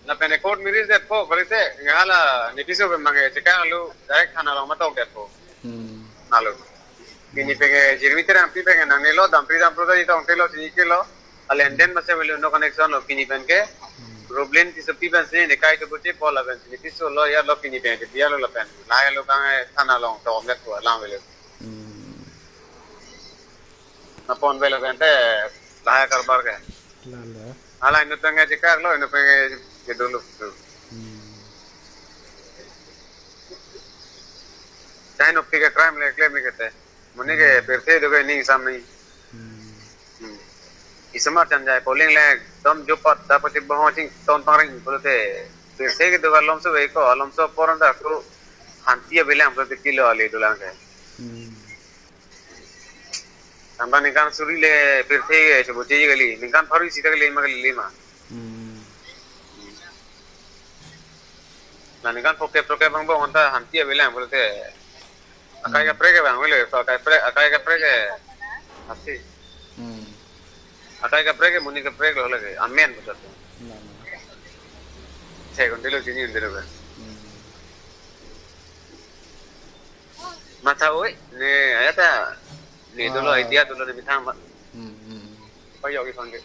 la pene code miris det po balite ngala nipiso be mange chika lu direct khana lo matok det po nalo kini pege jirmitera ampi pege nangelo dampri dampro da ita ontelo sinikelo alenden mase belu no connection lo kini penke problem ti sepi ben se ne kai to bote pola ben nipiso lo ya lo kini penke dia lo pen la lo kan khana lo to met ko la belu na pon belu bente la karbar ke ala ino tanga chika lo ino pege ke dulu चाहे नुक्ति के क्राइम ले क्लेम नहीं करते मुन्ने के फिर से देखो नहीं सामने इसमें चंद जाए पोलिंग ले तम जो पत दापति बहुचिंग तोन पारिंग बोलते फिर से के दोबारा लम्सो पोरन दा को हंतिया बिले हम बोलते किलो वाले दुलान के तंबा निकान सुरी ले फिर से के जो बुझे गली निकान फारू सीधा गली मगली लीमा ना निकान पोके बंगबो होता हंतिया बिले हम बोलते akai ka prege bang wele so akai ka prege asi akai ka prege muni ka prege lo lage amen botat che kon dilo jini ndelo ba mata oi ne ayata ne dolo idea dolo ne bithang ba pa yogi phang ke